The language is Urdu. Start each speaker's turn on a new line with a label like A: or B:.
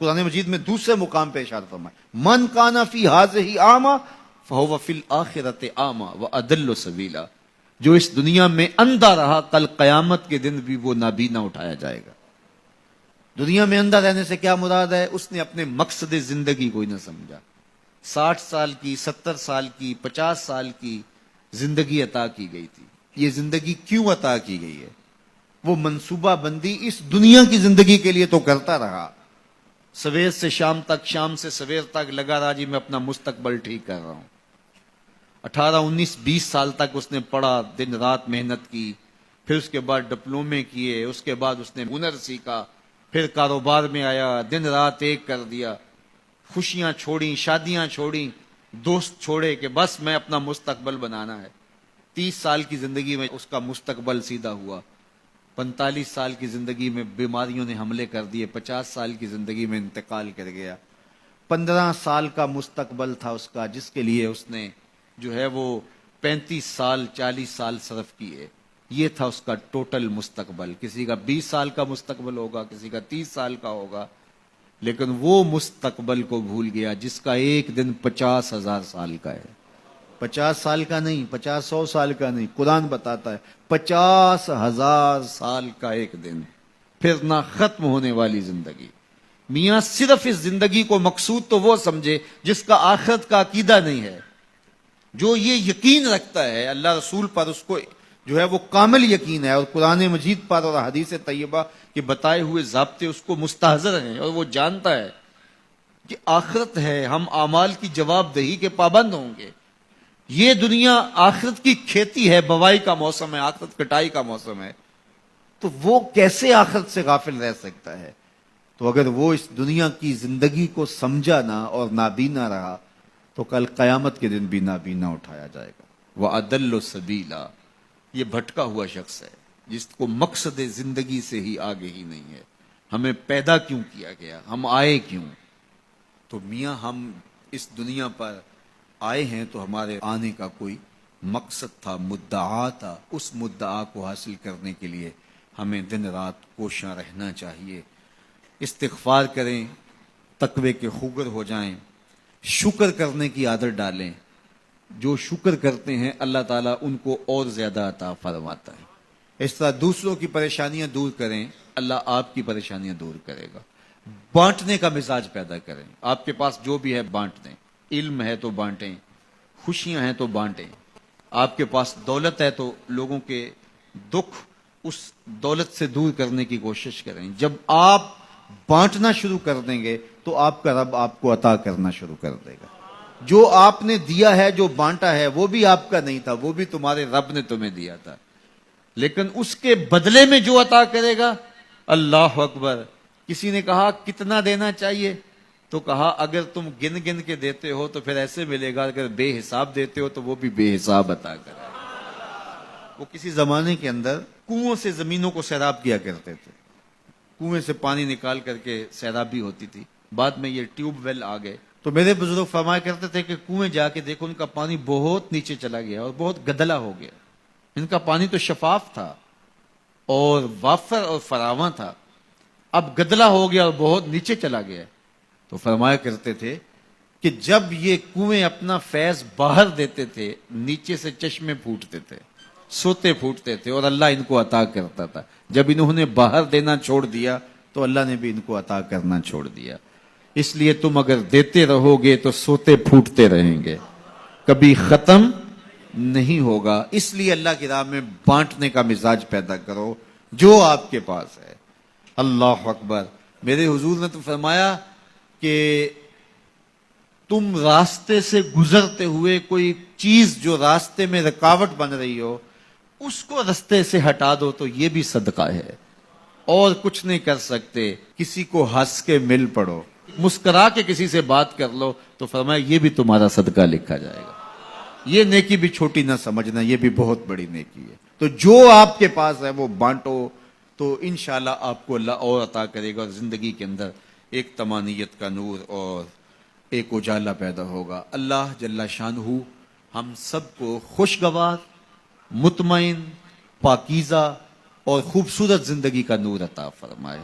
A: قرآن مجید میں دوسرے مقام پہ اشارہ فرمایا من کان فی ہذہ اعمی فہو فی الآخرۃ اعمی واضل سبیلا، جو اس دنیا میں اندھا رہا کل قیامت کے دن بھی وہ نابینا اٹھایا جائے گا۔ دنیا میں اندھا رہنے سے کیا مراد ہے؟ اس نے اپنے مقصد زندگی کو ہی نہ سمجھا۔ 60 سال کی، 70 سال کی، 50 سال کی زندگی عطا کی گئی تھی، یہ زندگی کیوں عطا کی گئی ہے؟ وہ منصوبہ بندی اس دنیا کی زندگی کے لیے تو کرتا رہا، سویر سے شام تک، شام سے سویر تک لگا رہا جی میں اپنا مستقبل ٹھیک کر رہا ہوں۔ 18 19 20 سال تک اس نے پڑھا، دن رات محنت کی، پھر اس کے بعد ڈپلومے کیے، اس کے بعد اس نے ہنر سیکھا، پھر کاروبار میں آیا، دن رات ایک کر دیا، خوشیاں چھوڑیں، شادیاں چھوڑیں، دوست چھوڑے کہ بس میں اپنا مستقبل بنانا ہے۔ 30 سال کی زندگی میں اس کا مستقبل سیدھا ہوا، 45 سال کی زندگی میں بیماریوں نے حملے کر دیے، 50 سال کی زندگی میں انتقال کر گیا۔ 15 سال کا مستقبل تھا اس کا، جس کے لیے اس نے جو ہے وہ 35 سال 40 سال صرف کیے۔ یہ تھا اس کا ٹوٹل مستقبل۔ کسی کا 20 سال کا مستقبل ہوگا، کسی کا 30 سال کا ہوگا، لیکن وہ مستقبل کو بھول گیا جس کا ایک دن 50,000 سال کا ہے۔ 50 سال کا نہیں، 50 سال کا نہیں، قرآن بتاتا ہے 50,000 سال کا ایک دن، پھر نہ ختم ہونے والی زندگی۔ میاں صرف اس زندگی کو مقصود تو وہ سمجھے جس کا آخرت کا عقیدہ نہیں ہے، جو یہ یقین رکھتا ہے اللہ رسول پر، اس کو جو ہے وہ کامل یقین ہے، اور قرآن مجید پر اور حدیث طیبہ کے بتائے ہوئے ضابطے اس کو مستحضر ہیں، اور وہ جانتا ہے کہ آخرت ہے، ہم اعمال کی جواب دہی کے پابند ہوں گے۔ یہ دنیا آخرت کی کھیتی ہے، بوائی کا موسم ہے، آخرت کٹائی کا موسم ہے، تو وہ کیسے آخرت سے غافل رہ سکتا ہے؟ تو اگر وہ اس دنیا کی زندگی کو سمجھا نہ اور نابینا رہا تو کل قیامت کے دن بھی نابینا اٹھایا جائے گا۔ وَأَضَلُّ سَبِيلًا، یہ بھٹکا ہوا شخص ہے جس کو مقصد زندگی سے ہی آگے ہی نہیں ہے۔ ہمیں پیدا کیوں کیا گیا؟ ہم آئے کیوں؟ تو میاں ہم اس دنیا پر آئے ہیں تو ہمارے آنے کا کوئی مقصد تھا، مدعا تھا۔ اس مدعا کو حاصل کرنے کے لیے ہمیں دن رات کوشاں رہنا چاہیے، استغفار کریں، تقوی کے خوگر ہو جائیں، شکر کرنے کی عادت ڈالیں۔ جو شکر کرتے ہیں اللہ تعالیٰ ان کو اور زیادہ عطا فرماتا ہے۔ اس طرح دوسروں کی پریشانیاں دور کریں، اللہ آپ کی پریشانیاں دور کرے گا۔ بانٹنے کا مزاج پیدا کریں، آپ کے پاس جو بھی ہے بانٹ دیں، علم ہے تو بانٹیں، خوشیاں ہیں تو بانٹیں، آپ کے پاس دولت ہے تو لوگوں کے دکھ اس دولت سے دور کرنے کی کوشش کریں۔ جب آپ بانٹنا شروع کر دیں گے تو آپ کا رب آپ کو عطا کرنا شروع کر دے گا۔ جو آپ نے دیا ہے، جو بانٹا ہے، وہ بھی آپ کا نہیں تھا، وہ بھی تمہارے رب نے تمہیں دیا تھا، لیکن اس کے بدلے میں جو عطا کرے گا، اللہ اکبر۔ کسی نے کہا کتنا دینا چاہیے؟ تو کہا اگر تم گن گن کے دیتے ہو تو پھر ایسے ملے گا، اگر بے حساب دیتے ہو تو وہ بھی بے حساب عطا کرے گا۔ وہ کسی زمانے کے اندر کنووں سے زمینوں کو سیراب کیا کرتے تھے، کنویں سے پانی نکال کر کے سیرابی ہوتی تھی۔ بعد میں یہ ٹیوب ویل آ گئے تو میرے بزرگ فرمایا کرتے تھے کہ کنویں جا کے دیکھو، ان کا پانی بہت نیچے چلا گیا اور بہت گدلا ہو گیا۔ ان کا پانی تو شفاف تھا اور وافر اور فراواں تھا، اب گدلا ہو گیا اور بہت نیچے چلا گیا۔ تو فرمایا کرتے تھے کہ جب یہ کنویں اپنا فیض باہر دیتے تھے، نیچے سے چشمے پھوٹتے تھے، سوتے پھوٹتے تھے، اور اللہ ان کو عطا کرتا تھا۔ جب انہوں نے باہر دینا چھوڑ دیا تو اللہ نے بھی ان کو عطا کرنا چھوڑ دیا۔ اس لیے تم اگر دیتے رہو گے تو سوتے پھوٹتے رہیں گے، کبھی ختم نہیں ہوگا۔ اس لیے اللہ کی راہ میں بانٹنے کا مزاج پیدا کرو جو آپ کے پاس ہے۔ اللہ اکبر۔ میرے حضور نے تو فرمایا کہ تم راستے سے گزرتے ہوئے کوئی چیز جو راستے میں رکاوٹ بن رہی ہو، اس کو راستے سے ہٹا دو تو یہ بھی صدقہ ہے۔ اور کچھ نہیں کر سکتے، کسی کو ہنس کے مل پڑو، مسکرا کے کسی سے بات کر لو تو فرمایا یہ بھی تمہارا صدقہ لکھا جائے گا۔ یہ نیکی بھی چھوٹی نہ سمجھنا، یہ بھی بہت بڑی نیکی ہے۔ تو جو آپ کے پاس ہے وہ بانٹو تو انشاءاللہ آپ کو اللہ اور عطا کرے گا، اور زندگی کے اندر ایک طمانیت کا نور اور ایک اجالا پیدا ہوگا۔ اللہ جل شانہ ہم سب کو خوشگوار، مطمئن، پاکیزہ اور خوبصورت زندگی کا نور عطا فرمائے۔